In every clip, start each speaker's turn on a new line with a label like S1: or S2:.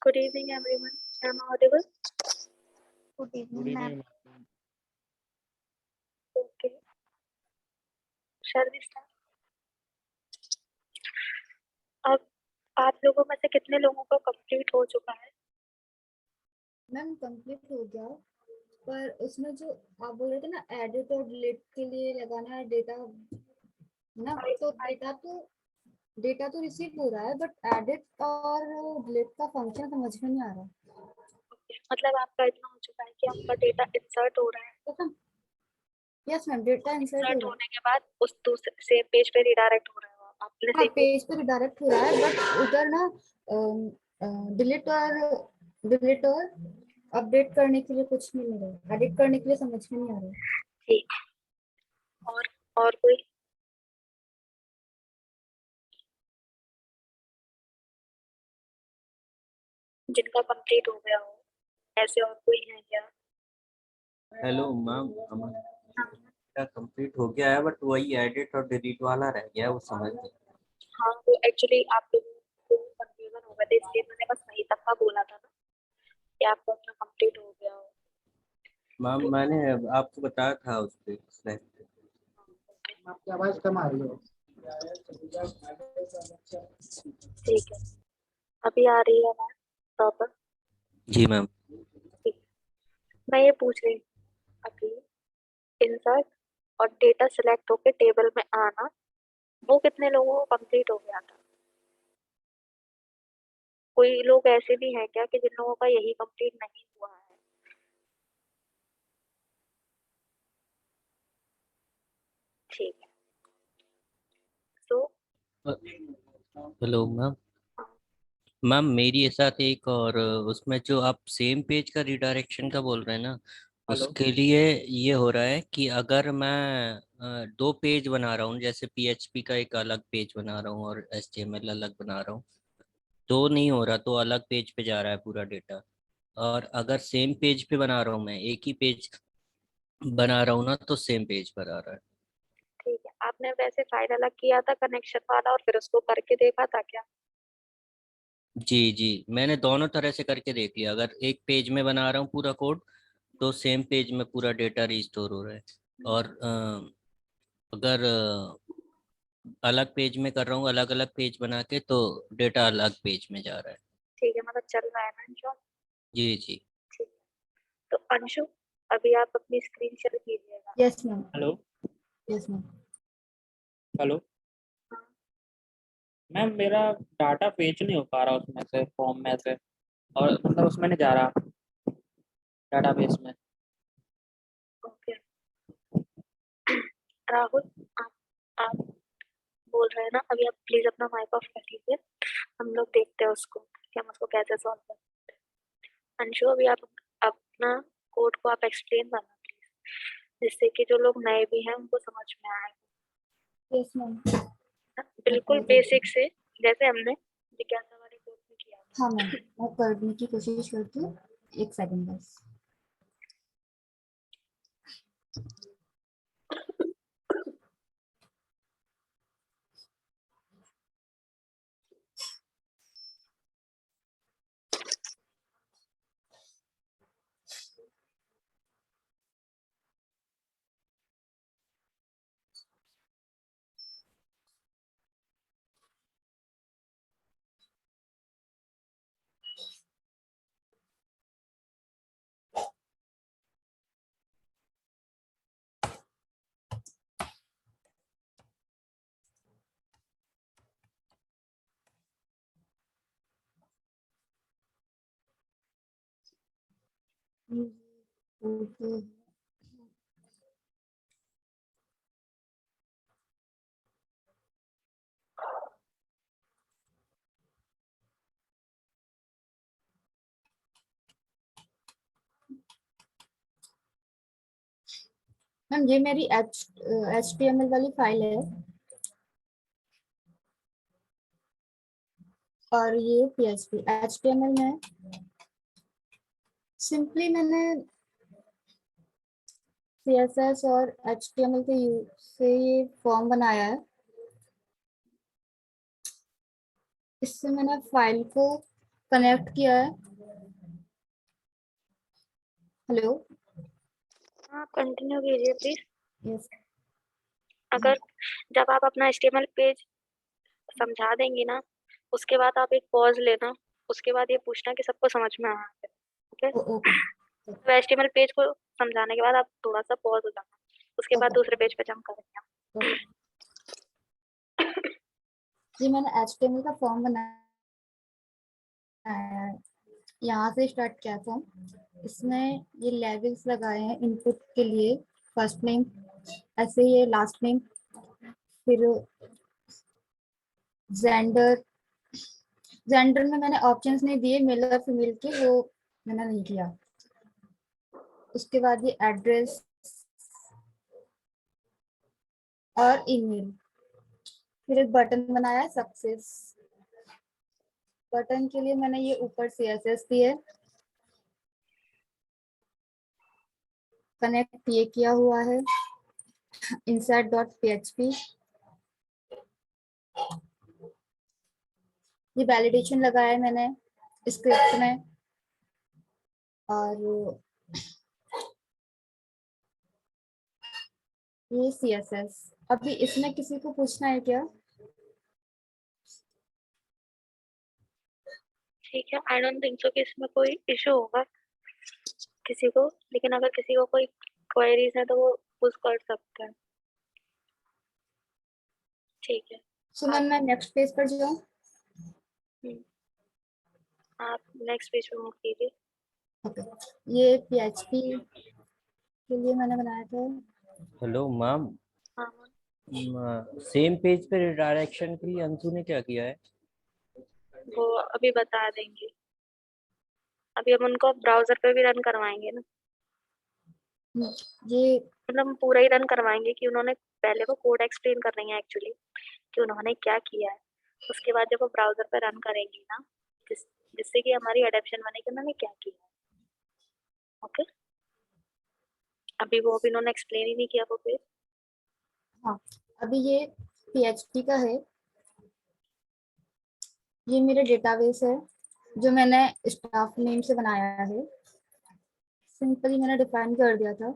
S1: Good evening, everyone. Am I audible?
S2: Good
S3: Good
S2: evening, ma'am.
S3: evening.
S1: Okay. Shall we start? अब आप लोगों में से कितने लोगों को कंप्लीट हो चुका है?
S2: मैम कंप्लीट हो गया, पर उसमें जो आप बोल रहे थे ना एडिट और डिलीट के लिए लगाना है डेटा ना, तो डेटा तो रिसीव हो रहा है, बट एडिट और डिलीट का फंक्शन समझ में नहीं आ रहा।
S1: Okay. मतलब आपका इतना हो चुका है कि आपका डेटा इंसर्ट हो रहा है,
S2: तो यस मैम, डेटा इंसर्ट हो
S1: इंसर्ट
S2: रहा
S1: होने के बाद उस दूसरे सेम पेज पे रिडायरेक्ट हो रहा है। आपने
S2: है। हाँ,
S1: सेम पेज
S2: पेज पे रिडायरेक्ट हो रहा है, बट उधर ना डिलीट और अपडेट करने के लिए कुछ नहीं मिल रहा है, एडिट करने के लिए समझ में नहीं आ रहा है।
S1: ठीक। और कोई? जिनका कंप्लीट हो गया हो, ऐसे और कोई है क्या?
S4: हेलो मैम, मेरा कंप्लीट हो गया है, बट वही एडिट और डिलीट वाला रह गया है, वो समझ नहीं।
S1: हाँ, वो एक्चुअली आप लोगों को कंफ्यूजन हो गया था, इसलिए मैंने बस वही तक का बोला था ना कि आपका अपना कंप्लीट हो गया हो।
S4: मैम मैंने आपको बताया था उस पे स्लाइड पे।
S3: आपकी आवाज कम आ रही है।
S1: ठीक है, अभी आ रही है आवाज प्रॉपर?
S4: जी मैम।
S1: ठीक। मैं ये पूछ रही हूँ, अभी इंसर्ट और डेटा सिलेक्ट होके टेबल में आना, वो कितने लोगों को कंप्लीट हो गया था? कोई लोग ऐसे भी हैं क्या कि जिन लोगों का यही कंप्लीट नहीं हुआ है? ठीक है, तो
S4: हेलो मैम। मैम मेरी साथ एक और उसमें जो आप सेम पेज का रिडायरेक्शन का बोल रहे हैं ना, उसके लिए ये हो रहा है कि अगर मैं दो पेज बना रहा हूँ, जैसे पीएचपी का एक अलग पेज बना रहा हूँ और एचटीएमएल अलग बना रहा हूँ, तो नहीं हो रहा, तो अलग पेज पे जा रहा है पूरा डेटा। और अगर सेम पेज पे बना रहा हूँ, मैं एक ही पेज बना रहा हूँ ना, तो सेम पेज पर आ रहा है।
S1: ठीक है, आपने वैसे फाइल अलग किया था कनेक्शन वाला और फिर उसको करके देखा था क्या?
S4: जी जी, मैंने दोनों तरह से करके देख लिया। अगर एक पेज में बना रहा हूँ पूरा कोड, तो सेम पेज में पूरा डेटा रिस्टोर हो रहा है। और अगर अलग पेज में कर रहा हूँ, अलग अलग पेज बना के, तो डेटा अलग पेज में जा रहा है।
S1: ठीक है, मतलब चल रहा है ना जो?
S4: जी जी।
S1: ठीक है, तो अंशु अभी आप अपनी स्क्रीन शेयर कीजिएगा।
S2: Yes ma'am.
S3: Hello
S2: yes ma'am.
S3: Hello
S1: हाँ,
S3: मैम, मेरा डाटा फेच नहीं हो पा रहा उसमें से, फॉर्म में से, और मतलब उसमें नहीं जा रहा डाटाबेस में।
S1: ओके। राहुल, आप आप बोल रहे हैं ना, अभी आप प्लीज अपना माइक ऑफ कर लीजिए, हम लोग देखते हैं उसको कि हम उसको कैसे सॉल्व कर सकते हैं। अंशु अभी आप अपना कोड को आप एक्सप्लेन करना प्लीज, जिससे कि जो लोग नए भी हैं उनको समझ में आए।
S2: Yes ma'am.
S1: बिल्कुल बेसिक से, जैसे हमने जिज्ञासा वाले कोर्स में किया था।
S2: हाँ मैम, मैं करने की कोशिश करती हूँ, एक सेकंड बस। मैम ये मेरी HTML वाली फाइल है और ये PHP। HTML में सिंपली मैंने CSS और HTML के यूज से ये फॉर्म बनाया है। इससे मैंने फाइल को कनेक्ट किया है। हेलो।
S1: हाँ, कंटिन्यू कीजिए प्लीज।
S2: यस।
S1: अगर जब आप अपना HTML पेज समझा देंगी ना, उसके बाद आप एक पॉज लेना, उसके बाद ये पूछना कि सबको समझ में आया है। ओके,
S2: ओके
S1: तो HTML पेज को समझाने के बाद आप थोड़ा सा पॉज हो जाना, उसके बाद
S2: ओके
S1: दूसरे पेज पे जंप करेंगे।
S2: ओके। जी मैंने HTML का फॉर्म बनाया है, यहाँ से स्टार्ट किया था। इसमें ये लेवल्स लगाए हैं इनपुट के लिए, फर्स्ट नेम, ऐसे ये लास्ट नेम, फिर जेंडर। जेंडर में मैंने ऑप्शंस नहीं दिए मेल और फीमेल के, वो मैंने नहीं किया। उसके बाद ये एड्रेस और ईमेल। फिर एक बटन बनाया है सक्सेस। बटन के लिए मैंने ये ऊपर CSS दी है, कनेक्ट ये किया हुआ है insert.php। ये वैलिडेशन लगाया है मैंने स्क्रिप्ट में। और ये CSS। अभी इसमें किसी को पूछना है क्या?
S1: ठीक है, आई डोंट थिंक सो कि इसमें कोई इशू होगा किसी को, लेकिन अगर किसी को कोई क्वेरीज है तो वो पुश कर सकते हैं। ठीक है,
S2: सुमन, मैं नेक्स्ट पेज पर जाऊँ?
S1: आप नेक्स्ट पेज पे मूव कीजिए।
S2: ओके। ये PHP के लिए मैंने बनाया था।
S4: हेलो मैम,
S1: हाँ,
S4: सेम पेज पे रिडायरेक्शन के लिए अंशु ने क्या किया है?
S1: वो अभी बता देंगे। अभी हम उनको ब्राउजर पे भी रन करवाएंगे ना,
S2: ये
S1: मतलब हम पूरा ही रन करवाएंगे कि उन्होंने पहले वो कोड एक्सप्लेन कर रही हैं एक्चुअली कि उन्होंने क्या किया है। उसके बाद जब वो ब्राउजर पे रन करेंगी ना, जिससे कि हमारी एडेप्शन बने कि उन्होंने क्या किया है। ओके, अभी वो भी उन्होंने एक्सप्लेन ही नहीं किया वो पेज।
S2: हाँ, अभी ये PHP का है। ये मेरे डेटाबेस है जो मैंने स्टाफ नेम से बनाया है। सिंपली मैंने डिफाइन कर दिया था।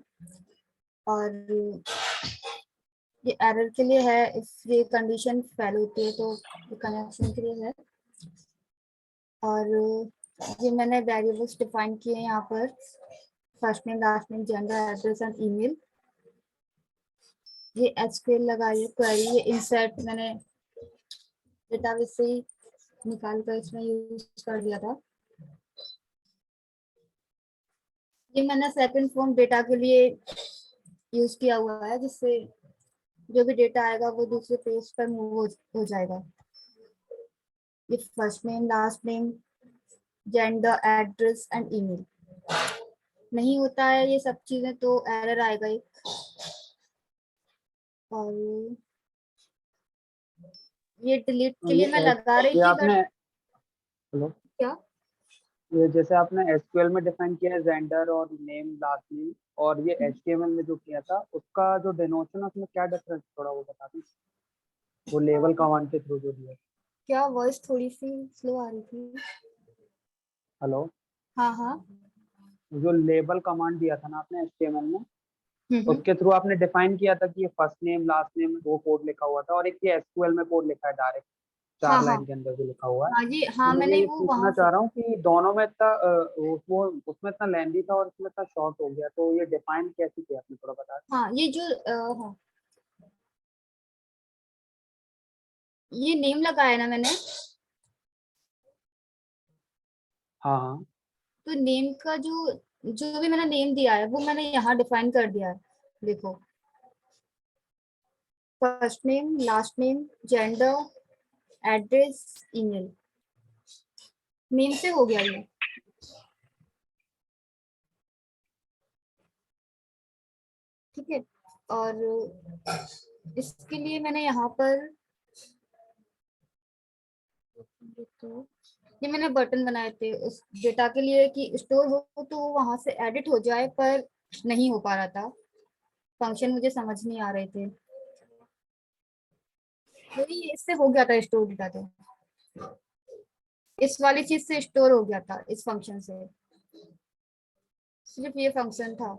S2: और ये एरर के लिए है, इफ ये कंडीशन फेल होती है तो ये कनेक्शन के लिए है। और ये मैंने वेरिएबल्स डिफाइन किए हैं यहाँ पर, first name, last name, gender, address and email. ये SQL लगाई है क्वेरी, ये इंसर्ट मैंने डेटाबेस से ही निकाल कर इसमें यूज कर दिया था। ये मैंने सेकंड फॉर्म डेटा के लिए यूज किया हुआ है, जिससे जो भी डेटा आएगा वो दूसरे पेज पर मूव हो जाएगा। ये first name, last name, gender, address and email. नहीं होता है ये सब चीजें तो एरर आएगा एक। और ये डिलीट के लिए मैं लगा रही
S5: ये
S2: थी
S5: आपने,
S2: बट
S5: हेलो,
S2: क्या?
S5: ये जैसे आपने SQL में डिफाइन किया है जेंडर और नेम, लास्ट नेम, और ये HTML में जो किया था उसका जो डिनोशन है उसमें क्या डिफरेंस, थोड़ा वो बता दें, वो लेवल कमांड के थ्रू जो दिया।
S2: क्या वॉइस थोड़ी सी स्लो आ रही थी?
S5: हेलो,
S2: हाँ हाँ।
S5: जो लेबल कमांड दिया था ना आपने HTML में,
S2: हम्म।
S5: उसके थ्रू आपने डिफाइन किया था कि ये फर्स्ट नेम, लास्ट नेम, वो कोड लिखा हुआ था, और एक ये SQL में कोड लिखा है डायरेक्ट
S2: हाँ
S5: 4
S2: हाँ
S5: लाइन के अंदर जो लिखा हुआ है।
S2: हाँ, ये
S5: तो
S2: हाँ
S5: मैं
S2: मैंने
S5: ये
S2: वो
S5: पूछना
S2: वहां
S5: चाह
S2: से।
S5: रहा हूँ कि दोनों में इतना वो उसमें इतना लेंदी था और इसमें इतना शॉर्ट हो गया, तो ये डिफाइन कैसे किया आपने, थोड़ा बता।
S2: हाँ, ये जो हाँ, ये नेम लगाया ना मैंने,
S5: हाँ हाँ,
S2: तो नेम का जो जो भी मैंने नेम दिया है वो मैंने यहाँ डिफाइन कर दिया है। देखो, first name, last name, gender, address, email. Name से हो गया ये। ठीक है। और इसके लिए मैंने यहाँ पर तो ये मैंने बटन बनाए थे उस डेटा के लिए कि स्टोर हो तो वहां से एडिट हो जाए, पर नहीं हो पा रहा था। फंक्शन मुझे समझ नहीं आ रहे थे, वही इससे हो गया था स्टोर डेटा। तो इस वाली चीज से स्टोर हो गया था, इस फंक्शन से, सिर्फ ये फंक्शन था।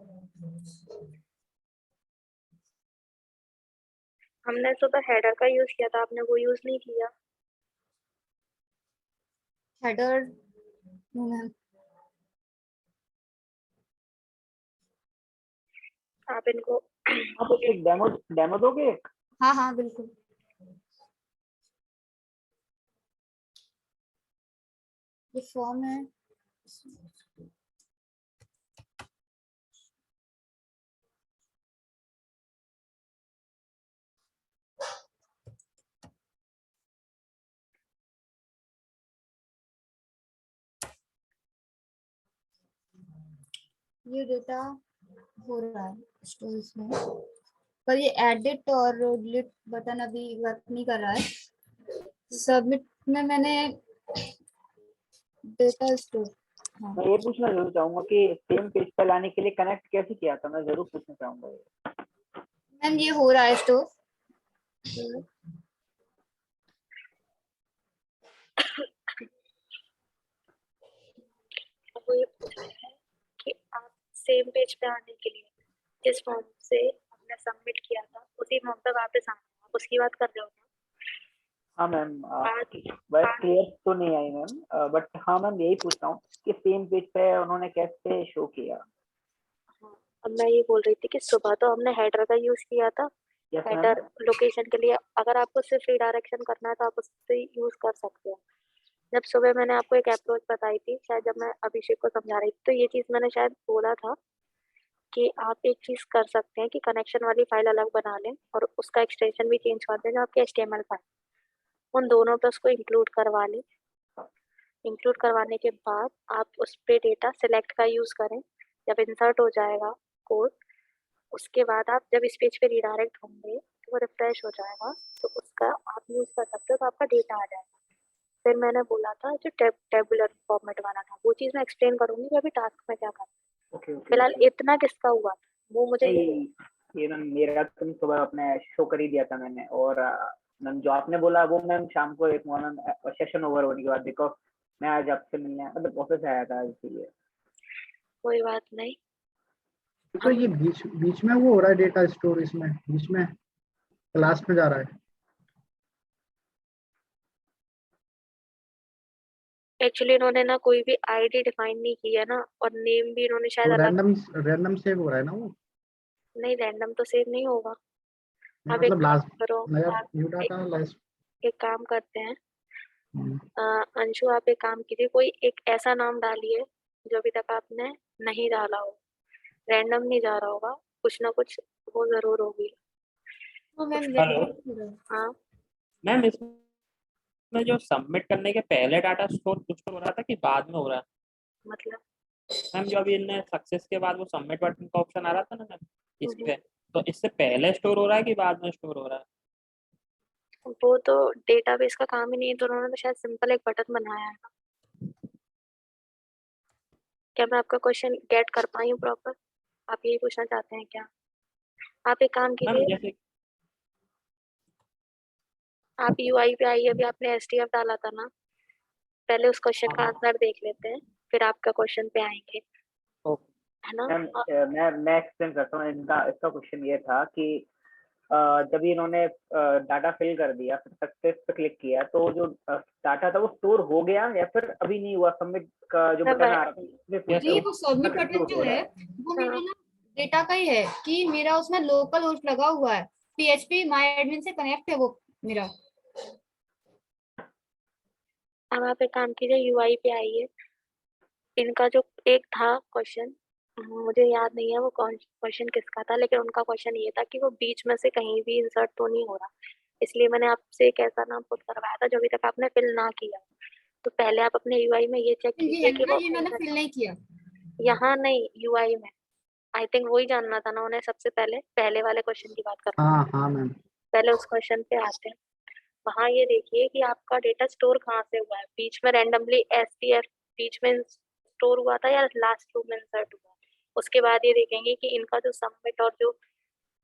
S1: हमने सुबह हेडर का यूज किया था, आपने वो यूज नहीं किया।
S2: हेडर
S1: आप इनको
S5: आप एक डेमो डेमो दोगे एक?
S2: हाँ हाँ बिल्कुल। ये फॉर्म है, ये डेटा हो रहा है स्टोर इसमें, पर ये एडिट और डिलीट बटन अभी वर्क नहीं कर रहा है। सबमिट में मैंने डेटा स्टोर, हाँ
S5: मैं ये पूछना जरूर चाहूंगा कि सेम पेज पर लाने के लिए कनेक्ट कैसे किया था, मैं जरूर पूछना चाहूंगा ये।
S2: मैम ये हो रहा है स्टोर।
S1: वो ये पूछ रहे हैं कि आप सेम पेज पे आने के लिए जिस फॉर्म से हमने सबमिट किया था उसी फॉर्म पे वापस आना है। आप उसकी बात कर रहे हो ना?
S5: हाँ मैम,
S1: आज
S5: बस
S1: आज
S5: क्लियर तो नहीं आई मैम, बट हाँ मैम यही पूछ रहा हूँ कि सेम पेज पे उन्होंने कैसे शो किया।
S1: हाँ, अब मैं ये बोल रही थी कि सुबह तो हमने हेडर का यूज किया था।
S5: Yes ma'am.
S1: हेडर लोकेशन के लिए अगर आपको सिर्फ रिडायरेक्शन करना है तो आप उससे यूज कर सकते हो। जब सुबह मैंने आपको एक अप्रोच बताई थी, शायद जब मैं अभिषेक को समझा रही थी, तो ये चीज मैंने शायद बोला था कि आप एक चीज कर सकते हैं कि कनेक्शन वाली फाइल अलग बना लें और उसका एक्सटेंशन भी चेंज कर दें जो आपके HTML फाइल, उन दोनों पे उसको इंक्लूड करवा लें। इंक्लूड करवाने के बाद आप उस पे डेटा सिलेक्ट का यूज करें। जब इंसर्ट हो जाएगा कोड, उसके बाद आप जब इस पेज पे रिडायरेक्ट होंगे तो वो रिफ्रेश हो जाएगा, तो उसका आप यूज कर सकते हो, तो आपका डेटा आ जाएगा। फिर मैंने बोला था जो टेबुलर फॉर्मेट वाला था वो चीज मैं एक्सप्लेन करूंगी कि अभी टास्क में क्या करना।
S5: ओके ओके
S1: फिलहाल
S5: ओके।
S1: इतना किसका हुआ था वो मुझे ये
S5: नहीं, ये मैम मेरा तुम सुबह अपने शो कर ही दिया था मैंने, और मैम जो आपने बोला वो मैम शाम को एक मैम सेशन ओवर होने के बाद, बिकॉज मैं आज आपसे मिलने मतलब ऑफिस आया था इसलिए।
S1: कोई बात नहीं।
S6: तो
S1: हम
S6: ये बीच बीच में वो हो रहा है डेटा स्टोर, इसमें बीच में क्लास में जा रहा है।
S1: एक्चुअली इन्होंने ना कोई भी आईडी डिफाइन नहीं की है ना, और नेम भी इन्होंने शायद
S6: तो
S1: अलग।
S6: रैंडम सेव हो रहा है ना वो।
S1: नहीं, रैंडम तो सेव नहीं होगा।
S6: नहीं
S1: अब एक
S6: मतलब
S1: काम
S6: लास्ट
S1: करो,
S6: नया
S1: आप
S6: न्यू
S1: एक,
S6: डाटा लास्ट।
S1: एक काम करते हैं। अंशु आप एक काम कीजिए, कोई एक ऐसा नाम डालिए जो अभी तक आपने नहीं डाला हो। रैंडम नहीं जा रहा होगा, कुछ ना कुछ वो जरूर होगी।
S2: तो मैम
S3: हेलो
S1: हाँ,
S3: मैम, इसमें जो सबमिट करने के पहले डाटा स्टोर हो रहा था कि बाद में हो रहा है?
S1: मतलब
S3: मैम जो अभी इनने सक्सेस के बाद वो सबमिट बटन का ऑप्शन आ रहा था ना मैम इस
S1: हम्म,
S3: पे, तो इससे पहले स्टोर हो रहा है कि बाद में स्टोर हो रहा है?
S1: वो तो डेटाबेस का काम ही नहीं है, तो उन्होंने तो शायद सिंपल एक बटन बनाया है। क्या मैं आपका क्वेश्चन गेट कर पाई हूँ प्रॉपर? आप यही पूछना चाहते हैं क्या? आप एक काम
S3: मैम
S1: कीजिए,
S3: जैसे
S1: आप UI पे आइए। अभी आपने STF डाला था ना, पहले उस क्वेश्चन का
S3: हाँ,
S1: आंसर देख लेते हैं, फिर आपका क्वेश्चन पे आएंगे,
S3: ओके
S1: है ना?
S5: मैम मैं एक्सप्लेन करता हूँ। इनका इसका क्वेश्चन ये था कि जब इन्होंने डाटा फिल कर दिया, फिर सक्सेस पे क्लिक किया, तो जो डाटा था वो स्टोर हो गया या फिर अभी नहीं हुआ? सबमिट का जो
S1: मैं
S5: बटन आ रहा था उसमें पूछ
S3: यस
S5: रहा
S2: जी
S5: हूँ,
S2: वो सबमिट
S5: उसमें
S2: बटन
S5: स्टोर
S2: जो
S5: हो
S2: है
S5: रहा है?
S2: वो
S1: हाँ,
S2: मेरा ना डेटा का ही है, कि मेरा उसमें लोकल होस्ट लगा हुआ है, PHP माई एडमिन से कनेक्ट है वो मेरा।
S1: अब आप एक काम कीजिए, UI पे आइए। इनका जो एक था क्वेश्चन, मुझे याद नहीं है वो कौन क्वेश्चन किसका था, लेकिन उनका क्वेश्चन ये था कि वो बीच में से कहीं भी इंसर्ट तो नहीं हो रहा। इसलिए मैंने आपसे एक ऐसा नाम पुट करवाया था जो अभी तक आपने फिल ना किया। तो पहले आप अपने UI में ये चेक
S2: ये है
S1: कीजिए कि
S2: ना,
S1: वो
S2: ये मैंने फिल नहीं किया।
S1: यहाँ नहीं, UI में। आई थिंक वही जानना था ना उन्हें सबसे पहले, पहले वाले क्वेश्चन की बात कर रहा हूँ।
S6: हाँ हाँ मैम।
S1: पहले उस क्वेश्चन पे आते हैं। वहां ये देखिए कि आपका डेटा स्टोर कहाँ से हुआ है। बीच में रैंडमली STF बीच में स्टोर हुआ था या लास्ट रो में इंसर्ट हुआ? उसके बाद ये देखेंगे कि इनका जो सबमिट और जो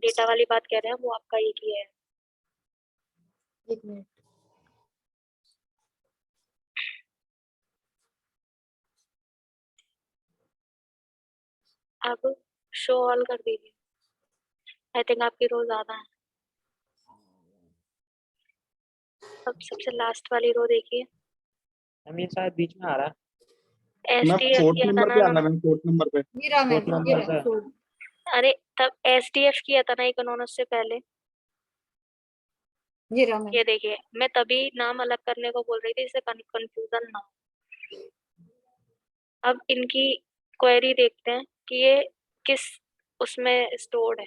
S1: डेटा वाली बात कह रहे हैं वो आपका एक ही है।
S2: एक मिनट,
S1: अब शो ऑल कर दीजिए। आई थिंक आपकी रो ज्यादा है। अब सबसे लास्ट वाली रो देखिए,
S3: मैम ये शायद बीच में आ रहा है।
S7: मैम
S1: एसडीएफ
S7: फोर्थ
S1: किया था
S7: नंबर
S1: ना
S7: पे आना
S1: उन्होंने।
S7: मैम, फोर्थ नंबर पे।
S2: ये रहा
S3: फोर्थ
S2: मैम, ये
S3: नंबर
S2: रहा
S3: पे।
S2: फोर।
S1: अरे तब एसडीएफ किया था ना एक उन्होंने उससे पहले।
S2: ये रहा मैम।
S1: ये देखिए, मैं तभी नाम अलग करने को बोल रही थी जिससे कंफ्यूजन ना हो। अब इनकी क्वेरी देखते हैं कि ये किस उसमें स्टोर्ड है।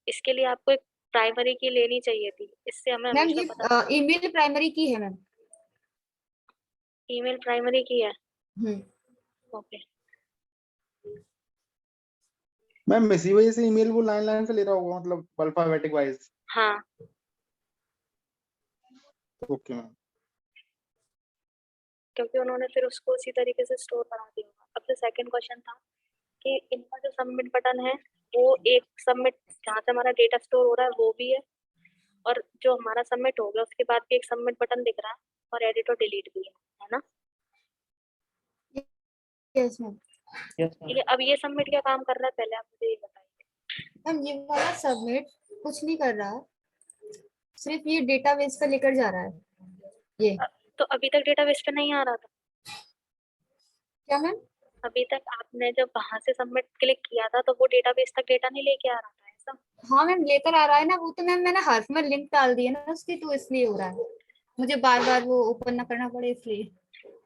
S1: इसके लिए आपको एक प्राइमरी की लेनी चाहिए थी, इससे हमें
S2: मैम
S1: हमेशा
S2: ये
S1: पता।
S2: ईमेल प्राइमरी की है मैम।
S1: ईमेल प्राइमरी की है।
S2: हम्म।
S1: ओके।
S7: मैम इसी वजह से ईमेल वो लाइन लाइन से ले रहा होगा, मतलब अल्फाबेटिक वाइज।
S1: हाँ,
S7: ओके मैम।
S1: क्योंकि उन्होंने फिर उसको उसी तरीके से स्टोर करा दिया होगा। अब जो सेकंड क्वेश्चन था कि इनका जो सबमिट बटन है वो एक सबमिट जहाँ से हमारा डेटा स्टोर हो रहा है वो भी है, और जो हमारा सबमिट हो गया उसके बाद भी एक सबमिट बटन दिख रहा है, और एडिट और डिलीट भी है ना।
S2: Yes ma'am.
S3: यस
S1: ठीक है, अब ये सबमिट क्या काम कर रहा है पहले आप मुझे ये बताइए।
S2: मैम ये वाला सबमिट कुछ नहीं कर रहा, सिर्फ ये डेटाबेस का लेकर जा रहा है। ये
S1: तो अभी तक डेटाबेस पे नहीं आ रहा था।
S2: क्या मैम?
S1: अभी तक आपने जब वहां से सबमिट क्लिक किया था तो वो डेटाबेस तक डेटा नहीं लेके आ रहा था ऐसा।
S2: हाँ मैम लेकर आ रहा है ना, वो तो मैम मैंने हर्फ में लिंक डाल दिया ना उसकी, तो इसलिए हो रहा है। मुझे बार बार वो ओपन ना करना पड़े इसलिए।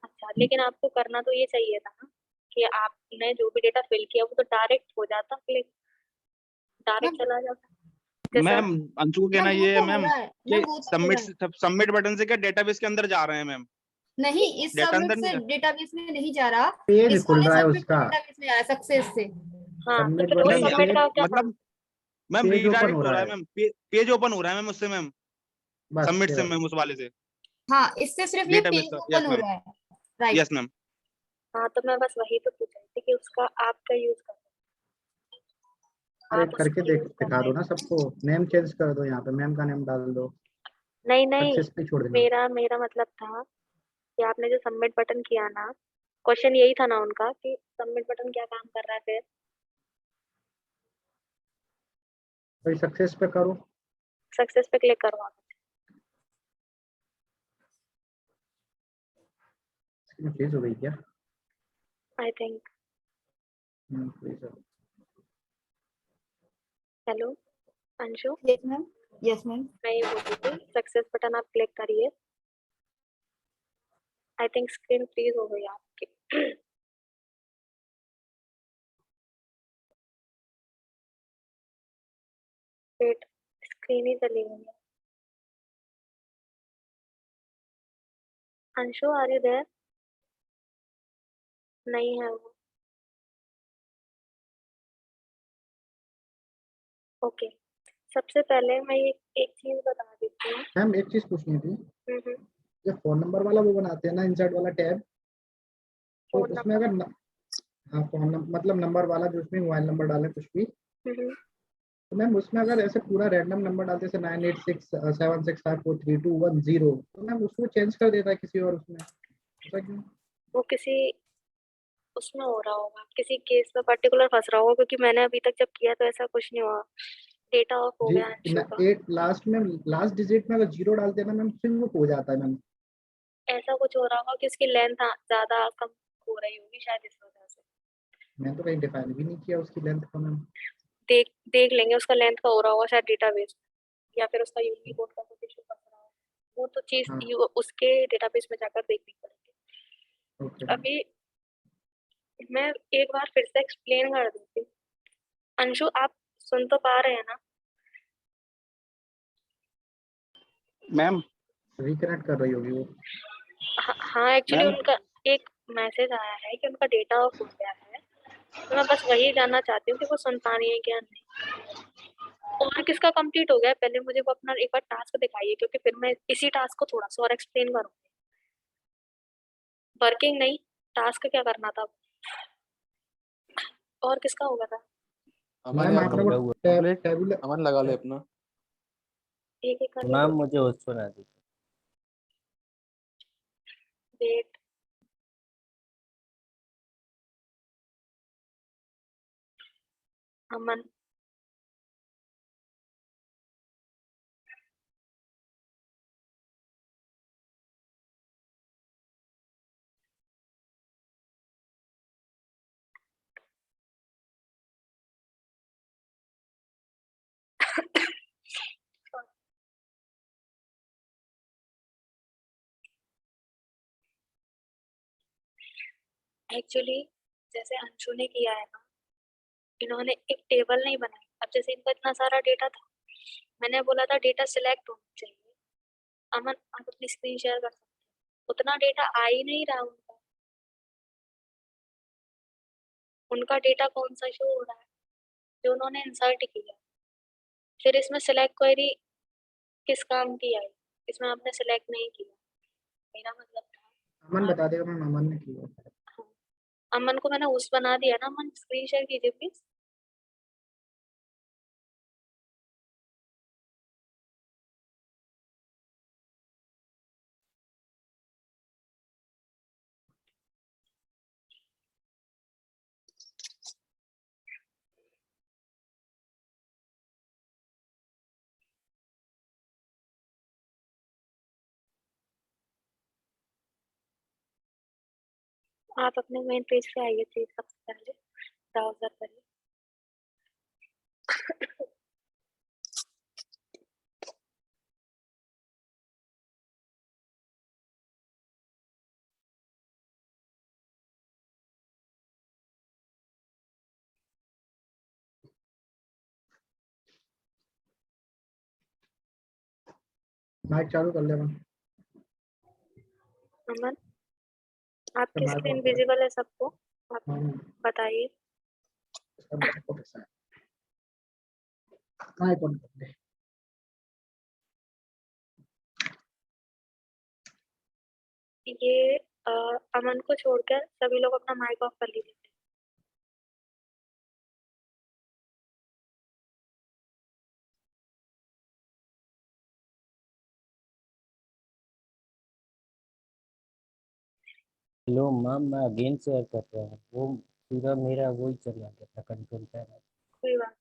S1: अच्छा, लेकिन आपको करना तो ये चाहिए था ना कि आपने जो भी डेटा फिल किया वो तो डायरेक्ट हो जाता, क्लिक डायरेक्ट
S2: मैम
S1: चला जाता। जैसे
S7: मैम अंशु को कहना
S2: मैम वो
S7: ये है
S2: तो हो
S7: मैम
S2: रहा है
S7: कि
S2: मैम, वो तो हो
S7: सबमिट
S2: रहा है।
S7: सबमिट बटन से क्या डेटाबेस के अंदर जा रहे हैं मैम?
S2: नहीं, इस
S7: डेटा
S2: सबमिट
S7: अंदर
S2: से
S7: नहीं।
S2: डेटाबेस में नहीं जा रहा,
S6: पेज
S2: इस
S6: खुल
S2: वाले
S6: रहा है
S2: सबमिट से
S6: उसका,
S2: डेटाबेस में आया सक्सेस से।
S1: हाँ, तो
S6: सबमिट
S1: फिर उस
S6: बटन
S7: नहीं
S1: सबमिट
S6: से
S1: का क्या काम।
S7: मतलब मैम
S6: पेज ओपन हो
S7: रीडायरेक्ट हो
S6: रहा
S7: रहा है
S6: है,
S7: मैम, पेज ओपन हो रहा है मैम उससे मैम,
S6: बस
S7: सबमिट से
S6: केवल।
S7: मैम, उस वाले से
S2: हाँ, इससे सिर्फ ये
S7: डेटाबेस
S2: पेज
S7: का।
S2: ओपन
S7: यस
S2: हो
S7: मैम,
S2: रहा है। राइट।
S7: Yes ma'am.
S1: हाँ, तो मैं बस वही तो पूछ रही थी कि उसका आपका यूज कर,
S6: अरे
S1: आप
S6: करके
S1: उसका
S6: देख
S1: यूज कर
S6: दिखा
S1: रहे
S6: दो ना सबको, नेम चेंज कर दो, यहाँ पे मैम का नेम डाल दो,
S1: नहीं नहीं,
S6: सक्सेस पे छोड़ देना।
S1: मेरा मतलब था कि आपने जो सबमिट बटन किया ना, क्वेश्चन यही था ना उनका कि सबमिट बटन क्या काम कर रहा है फिर।
S6: भाई सक्सेस पे करो।
S1: सक्सेस पे क्लिक करो आप।
S6: फ्रीज हो गई क्या?
S1: I think.
S6: फ्रीज हो।
S1: Hello Anshu,
S2: yes ma'am. Yes ma'am.
S1: मैं ये बोल रही थी सक्सेस बटन आप क्लिक करिए। आई थिंक स्क्रीन फ्रीज हो गई आपकी। वेट, स्क्रीन ही चली गई है। Anshu are you there? नहीं है वो। ओके, सबसे पहले मैं ये एक चीज बता देती हूँ।
S6: मैम एक चीज पूछनी थी,
S1: हम्म,
S6: जो फोन नंबर वाला वो बनाते हैं ना इंसर्ट वाला टैब, तो
S1: फोन
S6: उसमें
S1: नंबर।
S6: अगर हाँ फोन मतलब नंबर वाला जो उसमें मोबाइल नंबर डाले कुछ भी,
S1: हम्म,
S6: तो मैम उसमें अगर ऐसे पूरा रैंडम नंबर डालते जैसे 9867654321 तो मैम उसको चेंज कर देता है किसी और उसमें, ऐसा क्यों?
S1: वो किसी उसमें हो रहा होगा, किसी केस में पर्टिकुलर फंस रहा होगा, क्योंकि मैंने अभी तक जब किया तो ऐसा कुछ नहीं हुआ। डेटा ऑफ हो
S6: जी
S1: गया अंशु का।
S6: एट लास्ट में, लास्ट डिजिट में अगर जीरो डालते हैं ना मैम, फिर वो हो जाता है मैम।
S1: ऐसा कुछ हो रहा होगा कि उसकी लेंथ ज्यादा कम हो रही होगी शायद इस वजह से।
S6: मैं तो कहीं डिफाइन भी नहीं किया उसकी लेंथ को मैम।
S1: देख देख लेंगे, उसका लेंथ का हो रहा होगा शायद डेटाबेस, या फिर उसका यूनिकोड का कुछ इशू फंस रहा होगा। वो तो चीज
S6: हाँ
S1: उसके डेटाबेस में जाकर देखनी पड़ेगी।
S6: Okay ma'am.
S1: अभी मैं एक बार फिर से एक्सप्लेन कर देती हूँ। अंशु आप सुन तो पा रहे हैं ना?
S7: मैम
S6: रिकनेक्ट कर रही होगी वो।
S1: हाँ, एक्चुअली
S7: मैम
S1: उनका एक मैसेज आया है कि उनका डेटा ऑफ हो गया है, तो मैं बस वही जानना चाहती हूँ कि वो सुन पा रही है क्या नहीं। और किसका कंप्लीट हो गया है? पहले मुझे वो अपना एक बार टास्क दिखाइए, क्योंकि फिर मैं इसी टास्क को थोड़ा सा और एक्सप्लेन करूँगी। वर्किंग नहीं, टास्क क्या करना था? और किसका हो गया था?
S6: मैम आपने वो टेबुलर
S7: अमन लगा ले अपना।
S1: एक एक करके
S4: मैम
S1: तो
S4: मुझे वो सुना दीजिए।
S1: वेट। अमन, एक्चुअली जैसे अंशु ने किया है ना, इन्होंने एक टेबल नहीं बनाई। अब जैसे इनका इतना सारा डेटा था, मैंने बोला था डेटा सिलेक्ट होना चाहिए। अमन, आप अपनी स्क्रीन शेयर कर सकते हैं। उतना डेटा आ ही नहीं रहा उनका। उनका डेटा कौन सा शो हो रहा है जो उन्होंने इंसर्ट किया। फिर इसमें सिलेक्ट क्वेरी किस काम की आई, इसमें आपने सिलेक्ट नहीं किया। मेरा मतलब था,
S6: अमन बता देगा मैम, अमन ने किया।
S1: हाँ, अमन को मैंने उस बना दिया ना। अमन स्क्रीन शेयर कीजिए प्लीज। आप अपने मेन पेज पे आइए प्लीज, सबसे पहले ब्राउजर करिए।
S6: माइक चालू कर ले मैम।
S1: अमन, आपकी
S6: माइक
S1: स्क्रीन
S6: ऑन कर।
S1: विजिबल है सबको? आप
S6: हाँ,
S1: बताइए।
S6: इसका माइक ऑन कैसा है? माइक ऑन कर ले।
S1: ये अमन को छोड़कर सभी लोग अपना माइक ऑफ कर लीजिए।
S4: हेलो मैम, मैं अगेन शेयर कर रहा हूँ, वो पूरा मेरा वही चला गया था, कंट्रोल पैनल।
S1: कोई बात।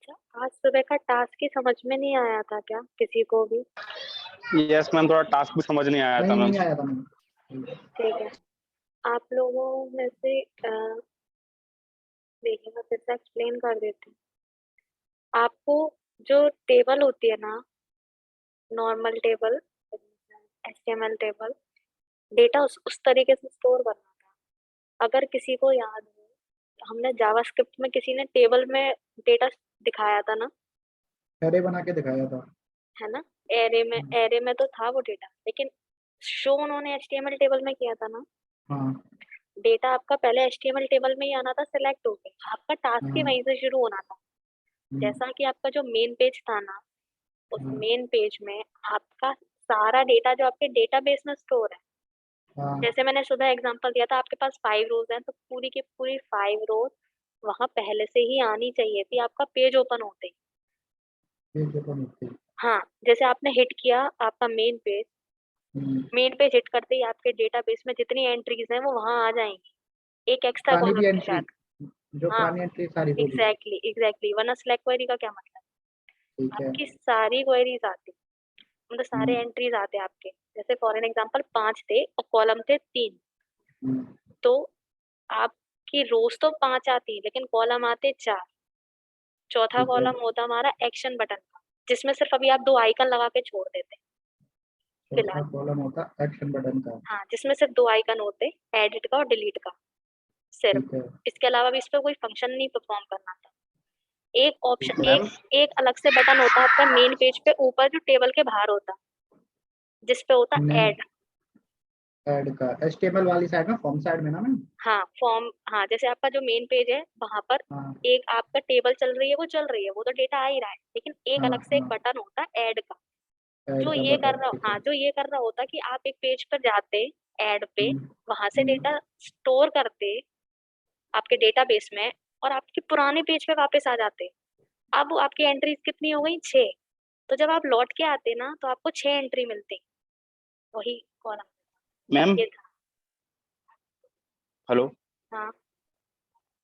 S1: अच्छा, आज सुबह का टास्क ही समझ में नहीं आया था क्या किसी को भी?
S7: यस मैम, थोड़ा टास्क भी समझ नहीं आया था मैम।
S6: नहीं आया था मैम।
S1: ठीक है, आप लोगों में से देखिए मैं फिर से एक्सप्लेन कर देती हूँ। आपको जो टेबल होती है ना, normal table, HTML table, data उस तरीके से स्टोर करना था। अगर किसी को याद हो, हमने जावास्क्रिप्ट में किसी ने टेबल में डेटा दिखाया था ना,
S6: एरे बना के दिखाया था।
S1: है ना? एरे में तो था वो डेटा, लेकिन शो उन्होंने HTML टेबल में किया था ना।
S6: हाँ
S1: डेटा आपका पहले HTML टेबल में ही आना था, सिलेक्ट होके आपका टास्क ही
S6: हाँ।
S1: वहीं से शुरू होना था। जैसा कि आपका जो मेन पेज था ना, उस मेन पेज में आपका सारा डेटा जो आपके डेटाबेस में स्टोर है।
S6: हाँ।
S1: जैसे मैंने सुबह एग्जांपल दिया था, आपके पास 5 रोज हैं, तो पूरी की पूरी 5 रोज वहां पहले से ही आनी चाहिए थी आपका पेज ओपन होते ही।
S6: ये जो तो नहीं थी।
S1: हाँ, जैसे आपने हिट किया आपका main page, main page hit करते ही आपके डेटाबेस में जितनी एंट्रीज हैं वो वहां आ जाएंगी, एक एक्स्ट्रा
S6: पुरानी
S1: कॉलम
S6: भी
S1: के
S6: एंट्री,
S1: साथ।
S6: जो
S1: हाँ,
S6: पुरानी एंट्री सारी पूरी।
S1: एग्जैक्टली एग्जैक्टली, वरना सिलेक्ट क्वेरी का क्या मतलब?
S6: ठीक है।
S1: आपकी सारी क्वेरीज आती, मतलब सारे एंट्रीज आते हैं आपके। जैसे फॉर एन एग्जांपल 5 थे और कॉलम थे 3, तो आपकी रोज तो 5 आती लेकिन कॉलम आते 4। चौथा
S6: ठीक है।
S1: कॉलम होता हमारा एक्शन बटन का, जिसमें सिर्फ अभी आप 2 आइकन लगा के छोड़ देते
S6: चौथा
S1: फिलहाल।
S6: कॉलम होता एक्शन बटन का।
S1: हाँ, जिसमें सिर्फ 2 आइकन होते, एडिट का और डिलीट का, सिर्फ।
S6: ठीक है।
S1: इसके अलावा भी इस पे कोई फंक्शन नहीं परफॉर्म करना था। एक ऑप्शन
S7: मैम
S1: एक अलग से बटन होता है आपका मेन पेज पे ऊपर जो टेबल के बाहर होता जिस पे होता
S6: नहीं,
S1: ऐड।
S6: ऐड का HTML वाली साइड में, फॉर्म साइड में ना मैम।
S1: हाँ फॉर्म, हाँ जैसे आपका जो मेन पेज है वहां पर
S6: हाँ
S1: एक आपका टेबल चल रही है, वो चल रही है, वो तो डेटा आ ही रहा है, लेकिन एक
S6: हाँ
S1: अलग से एक
S6: हाँ,
S1: बटन होता है ऐड का।
S6: ऐड
S1: जो
S6: का
S1: ये कर
S6: बटन,
S1: रहा,
S6: ठीक है।
S1: हाँ जो ये कर रहा होता कि आप एक पेज पर जाते ऐड पे,
S6: हम्म,
S1: वहां से
S6: हम्म,
S1: डेटा स्टोर करते आपके डेटाबेस में, और आपके पुराने पेज पे वापस आ जाते। अब आपकी एंट्रीज कितनी हो गई, 6। तो जब आप लौट के आते ना तो आपको 6 एंट्री मिलती, वही कॉलम
S7: मैम
S1: ये था।
S7: हेलो
S1: हाँ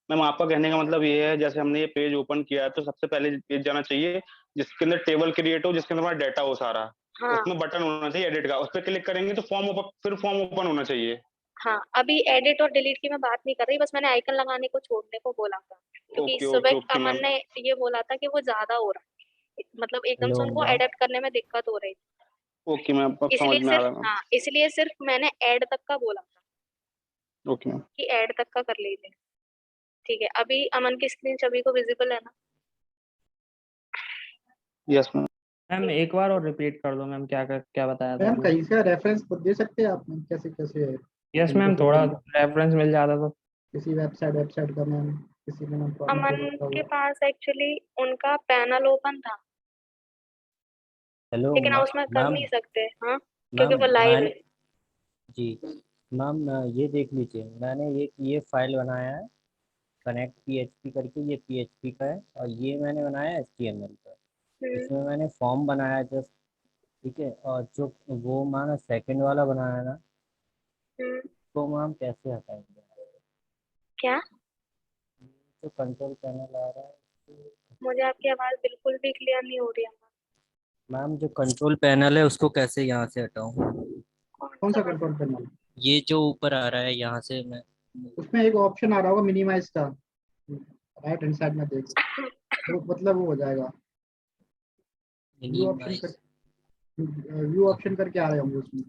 S7: मैम, आपका कहने का मतलब ये है जैसे हमने ये पेज ओपन किया है तो सबसे पहले पेज जाना चाहिए जिसके अंदर टेबल क्रिएट हो, जिसके अंदर हमारा डाटा हो सारा,
S1: हाँ
S7: उसमें बटन होना चाहिए एडिट का, उस पर क्लिक करेंगे तो फिर फॉर्म ओपन होना चाहिए।
S1: हाँ, अभी एडिट और डिलीट की मैं बात नहीं कर रही, बस मैंने आइकन लगाने को छोड़ने को बोला था, क्योंकि
S7: ओके ओके
S1: सुबह
S7: ओके
S1: अमन
S7: मैम।
S1: ने ये बोला था कि वो ज्यादा हो रहा है, मतलब एकदम से
S4: हेलो
S1: उनको
S4: मैम।
S1: एडिट करने में दिक्कत हो रही थी,
S7: ओके मैम, अब समझ
S1: इसलिए
S7: में आ
S1: सिर्फ,
S7: रहा है मैम।
S1: हाँ इसलिए सिर्फ मैंने ऐड तक का बोला था
S7: ओके मैम।
S1: कि ऐड तक का कर लीजिए। ठीक है, अभी अमन की स्क्रीन सभी को विजिबल है ना?
S7: Yes ma'am.
S3: मैम एक बार और रिपीट कर दो मैम, क्या बताया था
S6: मैम
S3: अभी।
S6: कहीं से रेफरेंस दे सकते हैं आप मैम, कैसे कैसे
S3: यस
S6: ओपन कर
S3: मैम,
S6: सकते
S3: थोड़ा
S6: हैं
S3: रेफरेंस मिल जाता तो।
S6: किसी वेबसाइट का मैम, किसी में मैम प्रॉब्लम हो
S1: अमन
S6: सकता
S1: के
S6: हो।
S1: पास एक्चुअली उनका पैनल ओपन था,
S4: हेलो
S1: लेकिन आप उसमें कर
S4: मैम।
S1: नहीं सकते, हाँ क्योंकि
S4: मैम
S1: वो लाइव
S4: मैंने,
S1: है।
S4: जी मैम, ये देख लीजिए, मैंने ये फाइल बनाया है कनेक्ट PHP करके, ये PHP का है, और ये मैंने बनाया HTML का।
S1: हम्म
S4: इसमें मैंने फॉर्म बनाया जस्ट, ठीक है। और जो वो मैंने सेकंड वाला बनाया ना,
S1: हम्म।
S4: तो मैम कैसे हटाएंगे?
S1: क्या?
S4: जो कंट्रोल पैनल आ रहा है,
S1: मुझे आपकी आवाज बिल्कुल भी क्लियर नहीं हो रही है।
S4: मैम जो कंट्रोल पैनल है उसको कैसे यहाँ से हटाऊं?
S1: कौन
S6: कौन सा
S1: सा?
S6: Control panel?
S4: ये जो ऊपर आ रहा है यहाँ से मैं,
S6: उसमें एक ऑप्शन आ रहा होगा मिनिमाइज का, राइट हैंड साइड में देखो, तो मतलब वो हो जाएगा। व्यू ऑप्शन कर,
S4: मिनिमाइज।
S6: व्यू ऑप्शन करके आ रहे होंगे उसमें,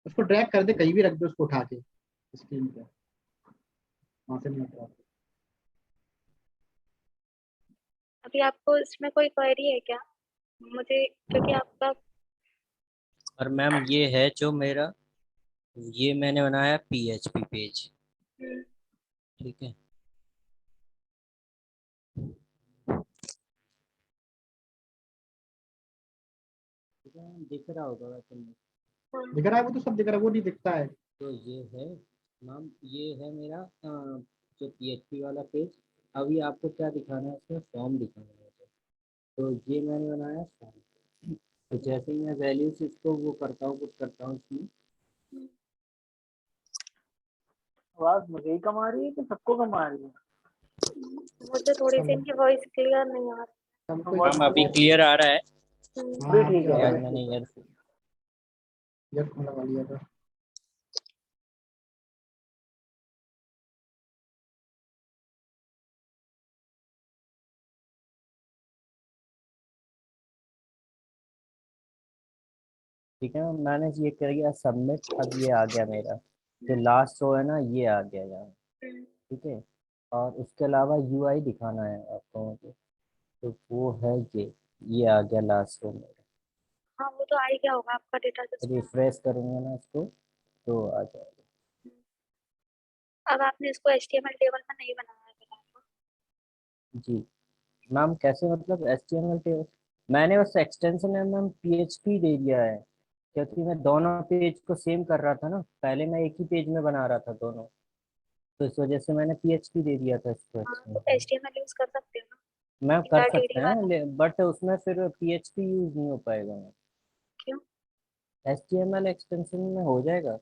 S6: उसको ड्रैग कर दे, कहीं भी रख दे उसको उठा के स्क्रीन पे, वहां से नहीं हटा।
S1: अभी आपको इसमें कोई क्वेरी है क्या मुझे, क्योंकि आपका
S4: और मैम ये है जो मेरा, ये मैंने बनाया PHP पेज,
S1: हम्म,
S4: ठीक है। ठीक है मैम, दिख रहा होगा वैसे मुझे।
S1: हाँ,
S6: दिख रहा है वो, तो सब दिख रहा है, वो नहीं दिखता है।
S4: तो ये है मैम, ये है मेरा जो PHP वाला पेज। अभी आपको क्या दिखाना है, इसमें फॉर्म दिखाना है मुझे। तो ये मैंने बनाया फॉर्म। तो जैसे ही मैं वैल्यूज इसको वो करता हूँ, पुट करता हूँ इसमें।
S5: आवाज मुझे ही कम आ रही है कि सबको कम आ रही है?
S1: मुझे थोड़ी सी इनकी वॉइस क्लियर नहीं आ
S6: सबको
S5: आवाज
S4: मैम अभी
S6: ईयरफोन,
S4: क्लियर आ रहा है?
S1: रही।
S6: हाँ
S5: भी
S6: हाँ,
S5: ठीक
S6: अभी आ
S5: है
S6: रहा
S4: यार
S5: अभी
S6: है,
S4: मैंने
S5: ठीक है।
S4: ईयरफोन,
S6: ईयरफोन लगा लिया था।
S4: ठीक है मैम, मैंने ये कर दिया सबमिट। अब ये आ गया मेरा, जो लास्ट रो है ना, ये आ गया यहाँ, ठीक है। और उसके अलावा UI दिखाना है आपको मुझे, तो वो है ये आ गया लास्ट रो मेरा।
S1: हाँ वो तो आ ही गया होगा आपका डेटा जिसमें।
S4: रिफ्रेश करूँगा ना इसको, तो आ जाएगा।
S1: अब आपने इसको HTML टेबल में नहीं बनाया है फिलहाल।
S4: जी मैम, कैसे मतलब HTML टेबल? मैंने बस एक्सटेंशन में मैम PHP दे दिया है, क्योंकि मैं दोनों पेज को सेम कर रहा था ना, पहले मैं एक ही पेज में बना रहा था दोनों, तो इस वजह से मैंने PHP दे दिया था इसको
S1: हाँ तो
S4: एक्सटेंशन।
S1: HTML यूज कर सकते हो ना,
S4: मैम कर सकते
S1: DRTD वाला।
S4: हैं, बट उसमें फिर PHP यूज नहीं हो पाएगा मैम।
S1: क्यों?
S4: HTML एक्सटेंशन में हो जाएगा,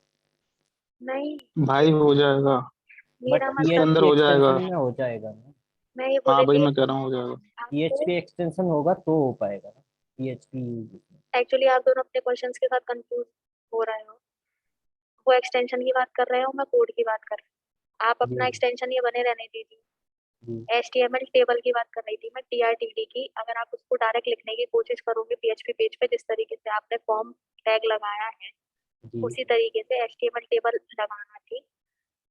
S1: नहीं,
S7: भाई हो जाएगा,
S4: बट
S1: मेरा
S7: उसके
S1: मतलब,
S7: अंदर
S4: PHP
S7: हो जाएगा।
S4: एक्सटेंशन में हो जाएगा ना।
S1: मैं ये बोल
S7: हाँ
S1: रही
S7: भाई
S1: थी
S7: मैं कह रहा हूँ हो जाएगा।
S1: आपको,
S4: PHP एक्सटेंशन होगा तो हो पाएगा ना PHP यूज।
S1: एक्चुअली आप दोनों अपने क्वेश्चंस के साथ कंफ्यूज हो रहे हो। वो एक्सटेंशन की बात कर रहे हो, मैं कोड की बात कर रही हूँ। आप
S4: जी
S1: अपना एक्सटेंशन ये बने रहने दीजिए।
S4: जी
S1: HTML टेबल की बात कर रही थी मैं, DRTD की। अगर आप उसको डायरेक्ट लिखने की कोशिश करोगे PHP पेज पे, जिस तरीके से आपने फॉर्म टैग लगाया है
S4: जी
S1: उसी तरीके से HTML टेबल लगाना थी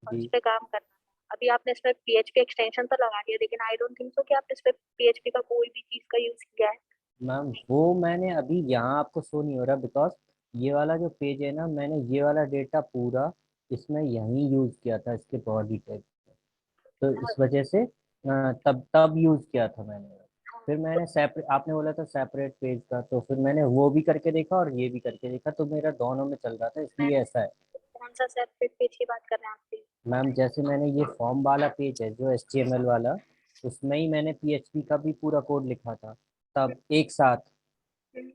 S1: और
S4: जी
S1: उस पे काम करना था। अभी आपने इसमें PHP एक्सटेंशन तो लगा दिया, लेकिन आई डोंट थिंक सो कि आपने इसमें PHP का कोई भी चीज का यूज किया है।
S4: मैम वो मैंने अभी यहाँ आपको शो नहीं हो रहा बिकॉज ये वाला जो पेज है ना, मैंने ये वाला डेटा पूरा इसमें यहीं यूज किया था इसके बॉडी टैग, तो इस वजह से तब तब यूज किया था मैंने। फिर मैंने सेपरेट, आपने बोला था सेपरेट पेज का, तो फिर मैंने वो भी करके देखा और ये भी करके देखा, तो मेरा दोनों में चल रहा था, इसलिए ऐसा है।
S1: कौन सा सेपरेट पेज की बात कर रहे हैं आप please?
S4: मैम जैसे मैंने ये फॉर्म वाला पेज है जो HTML वाला, उसमें ही मैंने PHP का भी पूरा कोड लिखा था तब एक साथ,
S1: हम्म,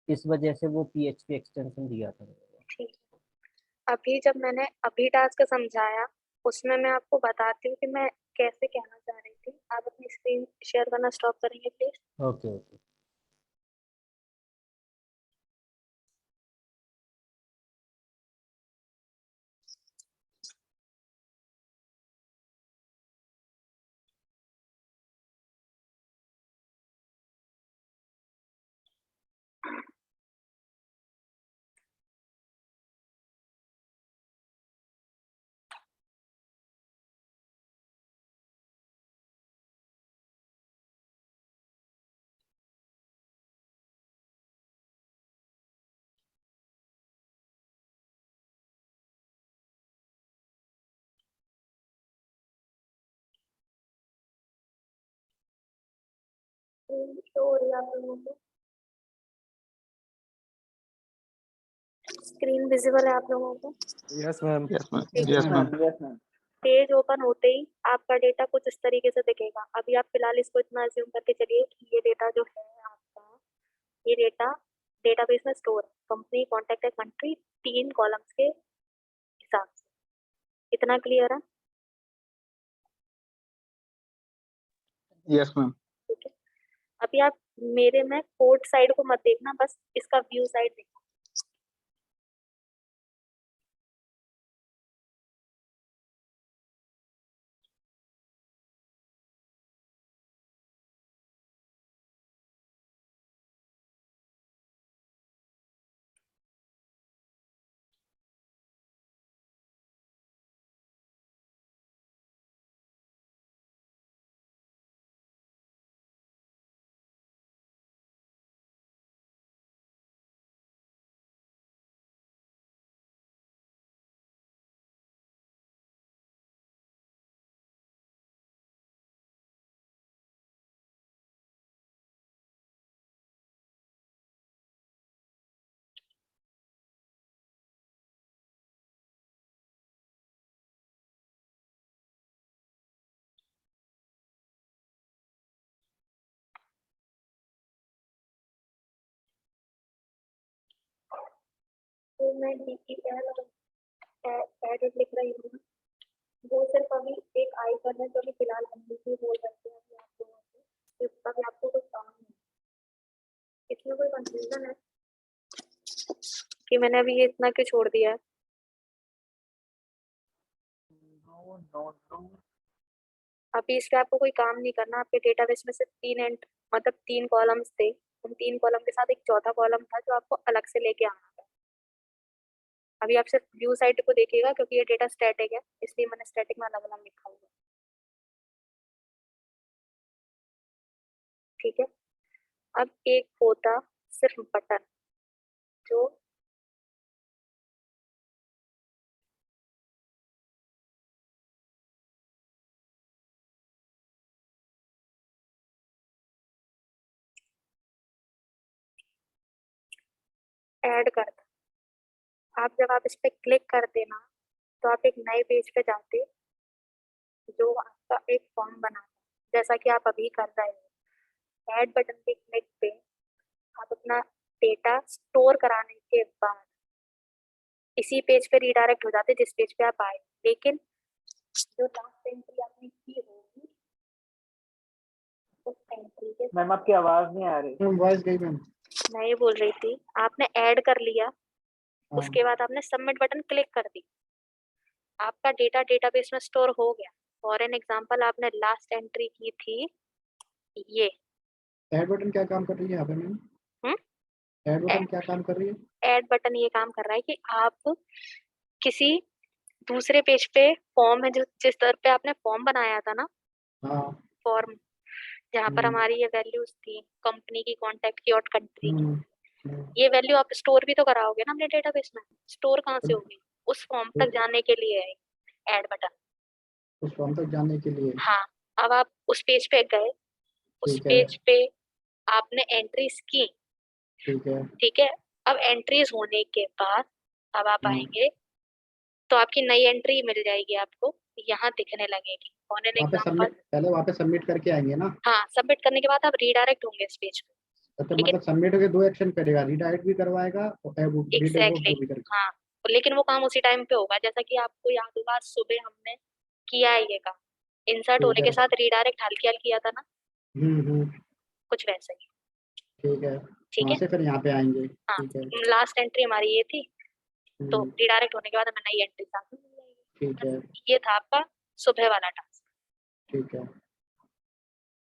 S4: इस वजह से वो PHP एक्सटेंशन दिया था मेरे को।
S1: ठीक है। अभी जब मैंने अभी टास्क समझाया, उसमें मैं आपको बताती हूँ कि मैं कैसे कहना चाह रही थी। आप अपनी स्क्रीन शेयर करना स्टॉप करेंगे प्लीज?
S4: Okay okay.
S1: शो हो रही है आप लोगों को? स्क्रीन विजिबल है आप लोगों को?
S8: Yes ma'am.
S7: Yes ma'am.
S1: ठीक
S7: yes ma'am.
S5: Yes ma'am.
S1: Page open होते ही आपका डेटा कुछ इस तरीके से दिखेगा। अभी आप फिलहाल इसको इतना अज्यूम करके चलिए कि ये डेटा जो है आपका, ये डेटा डेटाबेस में स्टोर है, कंपनी, कॉन्टैक्ट, कंट्री, 3 कॉलम्स के हिसाब से। इतना क्लियर है?
S7: Yes ma'am.
S1: ठीक है। अभी आप मेरे में कोड साइड को मत देखना, बस इसका व्यू साइड देखना। तो मैं DEL एडिट लिख रही हूँ, वो सिर्फ अभी एक आइकन है जो कि फिलहाल हम भी बोल सकते हैं अभी आप लोगों से, इसका भी आपको कुछ काम नहीं। इसमें कोई कंफ्यूजन है कि मैंने अभी ये इतना क्यों छोड़ दिया है? अभी इसके आपको कोई काम नहीं करना। आपके डेटाबेस में सिर्फ 3 कॉलम्स थे, उन 3 कॉलम के साथ एक चौथा कॉलम था जो आपको अलग से लेके आना था। अभी आप सिर्फ व्यू साइड को देखिएगा, क्योंकि ये डेटा स्टैटिक है, इसलिए मैंने स्टैटिक में अलग अलग लिखा हुआ है। ठीक है। अब एक होता सिर्फ बटन, जो ऐड करता। जब आप इस पे क्लिक करते ना, तो आप एक नए पेज पे जाते, जो आपका एक फॉर्म बनाता, जैसा कि आप अभी कर रहे हो। ऐड बटन पे क्लिक पे आप अपना डेटा स्टोर कराने के बाद इसी पेज पे रीडायरेक्ट हो जाते जिस पेज पे आप आए। लेकिन जो लास्ट एंट्री आपने की होगी, उस एंट्री के
S5: मैम आपकी आवाज नहीं आ रही।
S6: मैम वॉइस गई मैम।
S1: मैं ये बोल रही थी, आपने ऐड कर लिया,
S6: हाँ।
S1: उसके बाद आपने सबमिट बटन क्लिक कर दी, आपका डेटा डेटाबेस में स्टोर हो गया। फॉर एन एग्जांपल, आपने लास्ट एंट्री की थी ये।
S6: ऐड बटन क्या काम कर रही है यहाँ पे मैम? ऐड बटन क्या काम कर रही है?
S1: ऐड बटन ये काम कर रहा है कि आप किसी दूसरे पेज पे फॉर्म है, जो जिस तरह पे आपने फॉर्म बनाया था ना,
S6: हाँ
S1: फॉर्म जहाँ पर
S6: हम्म,
S1: हमारी ये वैल्यूज थी, कंपनी की, कॉन्टैक्ट की और कंट्री की,
S6: हम्म,
S1: ये वैल्यू आप स्टोर भी तो कराओगे ना अपने डेटाबेस में। स्टोर कहाँ से
S6: तो-
S1: होगी? उस फॉर्म
S6: तो
S1: तक जाने के लिए है ऐड बटन।
S6: उस फॉर्म तक जाने के लिए।
S1: हाँ, अब आप उस पेज पे गए, उस
S6: ठीक है
S1: पेज पे आपने एंट्रीज की,
S6: ठीक है।
S1: ठीक है। अब एंट्रीज होने के बाद अब आप
S6: हम्म,
S1: आएंगे तो आपकी नई एंट्री मिल जाएगी, आपको यहाँ दिखने लगेगी। फॉर एन
S6: वहाँ पे
S1: एग्जाम्पल,
S6: सबमिट, पहले वहाँ पे सबमिट करके आएंगे ना।
S1: हाँ, सबमिट करने के बाद आप रीडायरेक्ट होंगे इस पेज पे।
S6: तो
S1: लेकिन
S6: मतलब सबमिट होके 2 एक्शन करेगा, रीडायरेक्ट भी करवाएगा और
S1: एग्जैक्टली
S6: वो भी करेगा।
S1: हाँ, लेकिन वो काम उसी टाइम पे होगा, जैसा कि आपको याद होगा सुबह हमने किया है ये काम, इंसर्ट
S6: ठीक
S1: होने
S6: है।
S1: के साथ रीडायरेक्ट हल्की हल्की किया था ना,
S6: हम्म,
S1: कुछ वैसा ही।
S6: ठीक है।
S1: ठीक
S6: वहाँ
S1: है,
S6: से फिर यहाँ पे आएंगे।
S1: हाँ,
S6: ठीक है।
S1: लास्ट एंट्री हमारी ये थी, तो
S6: हम्म,
S1: रिडायरेक्ट होने के बाद हमें नई एंट्री साथ में मिल जाएगी।
S6: ठीक है
S1: बस ये था आपका सुबह वाला टास्क।
S6: ठीक है।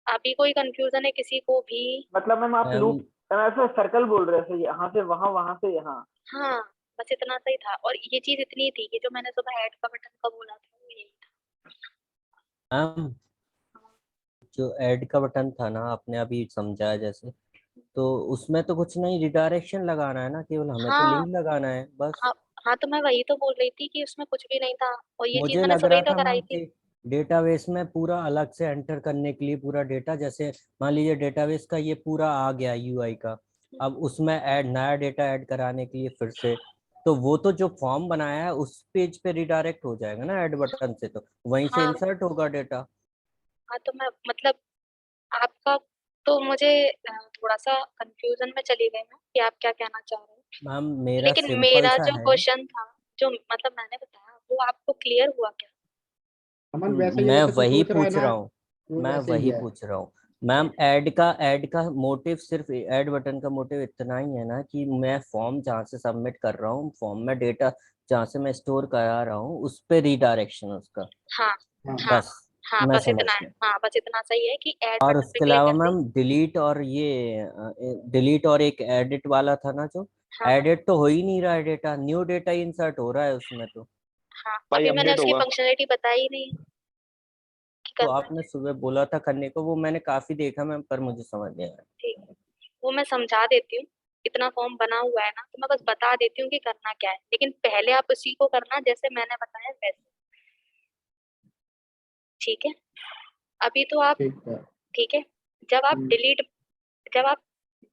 S1: अभी कोई कंफ्यूजन है किसी को भी?
S8: मतलब मैम आप
S4: मैम
S8: लूप ऐसे सर्कल बोल रहे थे, यहाँ से वहां से यहाँ।
S1: हाँ, बस इतना सही था, और ये चीज इतनी थी कि जो मैंने सुबह ऐड का बटन का बोला था वो यही था।
S4: मैम जो ऐड का बटन था ना, आपने अभी समझाया जैसे, तो उसमें तो कुछ नहीं, रिडायरेक्शन लगाना है ना, केवल हमें तो
S1: हाँ
S4: लिंक लगाना है बस।
S1: हाँ हाँ, तो मैं वही तो बोल रही थी कि उसमें कुछ भी नहीं था, और ये चीज
S4: मुझे
S1: मैंने
S4: लग
S1: सुबह ही
S4: रहा
S1: तो
S4: था
S1: कराई
S4: मैम
S1: थी।
S4: कि डेटाबेस में पूरा अलग से एंटर करने के लिए पूरा डेटा, जैसे मान लीजिए डेटाबेस का ये पूरा आ गया यूआई का, अब उसमें ऐड नया डेटा ऐड कराने के लिए फिर से, तो वो तो जो फॉर्म बनाया है उस पेज पे रिडायरेक्ट हो जाएगा ना ऐड बटन से, तो वहीं से
S1: हाँ
S4: इंसर्ट होगा डेटा।
S1: हाँ, तो मैं मतलब आपका, तो मुझे थोड़ा सा कंफ्यूजन में चली गई मैं कि आप क्या कहना चाह रहे हैं।
S4: मैम मेरा
S1: लेकिन
S4: सिंपल
S1: मेरा
S4: सा
S1: जो
S4: है।
S1: क्वेश्चन था, जो मतलब मैंने बताया, वो आपको क्लियर हुआ क्या?
S6: अमन वैसे ही है
S4: मैं
S6: जैसे तू
S4: वही
S6: सोच रहा है
S4: पूछ
S6: ना,
S4: रहा हूँ,
S6: वो
S4: मैं
S6: वैसे ही
S4: वही
S6: है।
S4: पूछ रहा हूँ मैम। ऐड का मोटिव, सिर्फ ऐड बटन का मोटिव इतना ही है ना कि मैं फॉर्म जहाँ से सबमिट कर रहा हूँ, फॉर्म में डेटा जहाँ से मैं स्टोर करा रहा हूँ उस पे रिडायरेक्शन उसका,
S1: हाँ
S6: हाँ
S1: हाँ
S4: बस।
S1: हाँ,
S4: मैं
S1: बस
S4: समझ
S1: इतना है,
S4: गया।
S1: हाँ बस इतना सही है कि ऐड
S4: और
S1: बटन पे
S4: उसके
S1: क्लिक
S4: अलावा
S1: करते ही।
S4: मैम डिलीट और ये डिलीट और एक एडिट वाला था ना, जो
S1: हाँ
S4: एडिट तो हो ही नहीं रहा है, डेटा न्यू डेटा इंसर्ट हो रहा है उसमें तो।
S1: हाँ,
S7: भाई
S1: अभी मैंने
S7: अपडेट
S1: उसकी
S7: होगा।
S1: फंक्शनलिटी बताई ही नहीं कि
S4: तो
S1: करना
S4: आपने
S1: क्या
S4: सुबह बोला था करने को, वो मैंने काफी देखा मैम, पर मुझे समझ नहीं आया।
S1: है। ठीक है, वो मैं समझा देती हूँ। इतना फॉर्म बना हुआ है ना, तो मैं बस बता देती हूँ कि करना क्या है, लेकिन पहले आप उसी को करना जैसे मैंने बताया वैसे। ठीक है, अभी तो आप,
S6: ठीक है।
S1: ठीक है, जब आप
S6: हम्म,
S1: डिलीट जब आप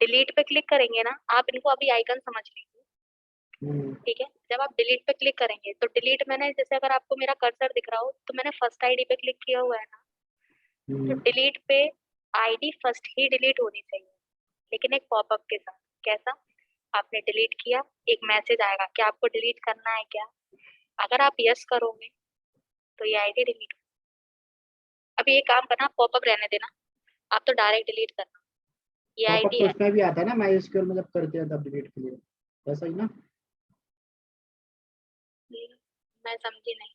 S1: डिलीट पे क्लिक करेंगे ना, आप इनको अभी आइकन समझ लीजिए।
S6: हम्म,
S1: ठीक है, जब आप डिलीट पे क्लिक करेंगे तो डिलीट, मैंने जैसे अगर आपको मेरा कर्सर दिख रहा हो तो मैंने फर्स्ट आईडी पे क्लिक किया हुआ है ना, तो
S6: हम्म,
S1: डिलीट पे आईडी फर्स्ट ही डिलीट होनी चाहिए, लेकिन एक पॉपअप के साथ। कैसा? आपने डिलीट किया, एक मैसेज आएगा कि आपको डिलीट करना है क्या। अगर आप यस करोगे तो ये आईडी डिलीट। अभी एक काम करना, पॉपअप रहने देना, आप तो डायरेक्ट डिलीट करना। ये
S6: पॉपअप
S1: आईडी
S6: तो
S1: है।
S6: उसमें भी आता है ना MySQL में, जब करते हैं तब डिलीट के लिए, वैसा ही ना।
S1: मैं समझी नहीं।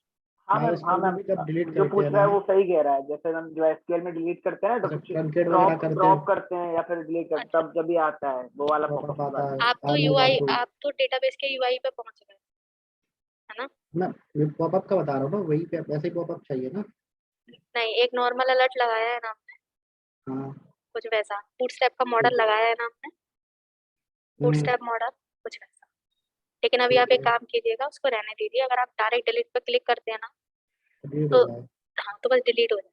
S8: हाँ
S6: MySQL में
S8: मैम,
S6: भी जब डिलीट
S8: जो
S6: करते
S8: पूछ
S6: हैं
S8: रहा
S6: ना,
S8: है वो सही कह रहा है। जैसे हम जो एसक्यूएल में डिलीट करते हैं ना, तो
S6: जैसे
S8: कुछ
S6: ट्रंकेट वगैरह
S8: ड्रॉप
S6: करते हैं,
S8: ड्रॉप करते हैं या फिर डिलीट करते हैं,
S1: अच्छा,
S8: तब जब भी आता है वो वाला
S6: पॉपअप
S8: पॉपअप
S6: आता
S8: आता
S6: है,
S8: है।
S1: आप तो
S6: मूव ऑन
S1: यूआई,
S6: टू।
S1: आप तो डेटाबेस के यूआई पे पहुंच गए, है ना?
S6: मैं ये पॉपअप का बता रहा हूँ ना, वही पे वैसे ही पॉपअप चाहिए ना।
S1: नहीं, एक नॉर्मल अलर्ट लगाया है ना आपने,
S6: हाँ।
S1: कुछ वैसा बूटस्ट्रैप का मॉडल
S6: ठीक है।
S1: लगाया है ना आपने,
S6: हम्म,
S1: बूटस्ट्रैप मॉडल, कुछ वैसा। लेकिन अभी आप
S6: ठीक
S1: एक
S6: है।
S1: काम कीजिएगा, उसको रहने दीजिए। अगर आप डायरेक्ट डिलीट पे क्लिक करते हैं ना,
S6: डिलीट हो
S1: तो
S6: जाए।
S1: हाँ, तो बस डिलीट हो जाए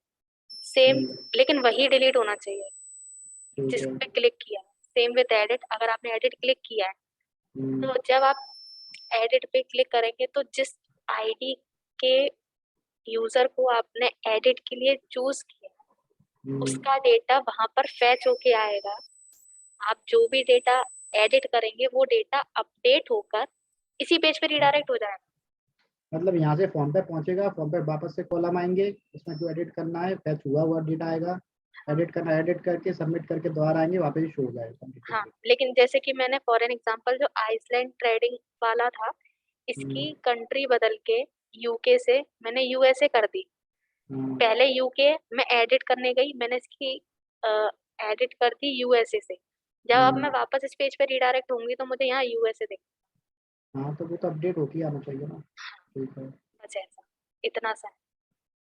S1: सेम।
S6: हम्म,
S1: लेकिन वही डिलीट होना चाहिए
S6: ठीक
S1: जिस
S6: है।
S1: पे क्लिक किया। सेम विद एडिट, अगर आपने एडिट क्लिक किया है,
S6: हम्म,
S1: तो जब आप एडिट पे क्लिक करेंगे तो जिस आईडी के यूजर को आपने एडिट के लिए चूज किया,
S6: हम्म,
S1: उसका डेटा वहां पर फैच होके आएगा। आप जो भी डेटा एडिट करेंगे वो डेटा अपडेट होकर इसी पेज पे रिडायरेक्ट हो जाएगा।
S6: मतलब यहाँ से फॉर्म पे पहुंचेगा, फॉर्म पे वापस से कॉलम आएंगे, इसमें जो एडिट करना है फैच हुआ हुआ डेटा आएगा,
S1: हाँ
S6: एडिट करना एडिट करके सबमिट करके दोबारा आएंगे, वापस शो हो जाएगा complete
S1: हाँ,
S6: करके।
S1: लेकिन जैसे कि मैंने फॉर एन एग्जांपल जो आइसलैंड ट्रेडिंग वाला था, इसकी कंट्री बदल के यूके से मैंने यूएसए कर दी।
S6: हाँ,
S1: पहले यूके में एडिट करने गई, मैंने इसकी एडिट कर दी यूएसए से। जब अब मैं वापस इस पेज पे रिडायरेक्ट होंगी तो मुझे यहाँ यूएसए दिख
S6: हाँ तो वो तो अपडेट होके आना चाहिए ना। ठीक है।
S1: बचा है। इतना सा है,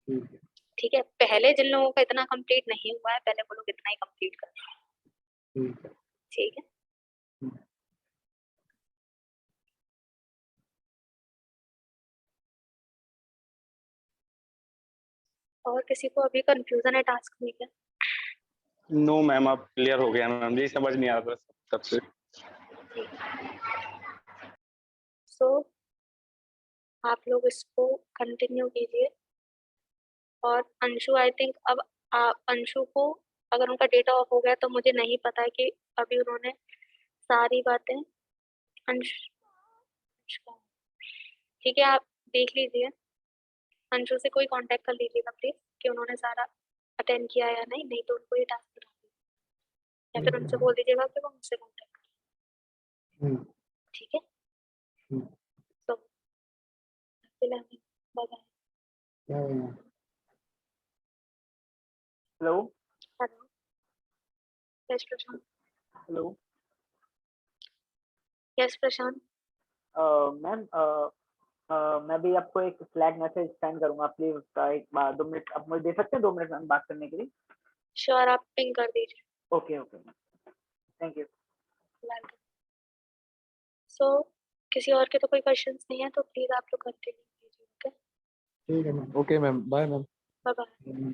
S6: ठीक है
S1: ठीक है। पहले जिन लोगों का इतना कंप्लीट नहीं हुआ है, पहले वो लोग इतना ही कंप्लीट करें,
S6: ठीक है
S1: ठीक है। और किसी को अभी कंफ्यूजन है टास्क में क्या?
S7: नो मैम, अब क्लियर हो गया मैम, यही समझ नहीं आ रहा था सबसे।
S1: सो आप लोग इसको कंटिन्यू कीजिए। और अंशु, आई थिंक अब अंशु को अगर उनका डेटा ऑफ हो गया तो मुझे नहीं पता है कि अभी उन्होंने सारी बातें ठीक है, आप देख लीजिए, अंशु से कोई कांटेक्ट कर लीजिएगा प्लीज कि उन्होंने सारा अटेंड किया या नहीं, नहीं तो उनको ये टास्क बता दीजिए या फिर उनसे बोल दीजिएगा कि वो मुझसे कांटेक्ट करें, ठीक है। तो bye bye.
S8: Hello
S1: hello, yes Prashant.
S8: Hello
S1: yes Prashant.
S8: Ma'am मैं भी आपको एक स्लैक मैसेज सेंड करूंगा, प्लीज उसका एक बार 2 मिनट आप मुझे दे सकते हैं, 2 मिनट मैम बात करने के लिए?
S1: श्योर, आप पिंग कर दीजिए।
S8: Okay okay thank you.
S1: Welcome. So किसी और के तो कोई क्वेश्चंस नहीं है तो प्लीज आप लोग कंटिन्यू कीजिए, ओके।
S6: ठीक है ma'am.
S9: Okay ma'am, bye ma'am.
S1: Bye bye.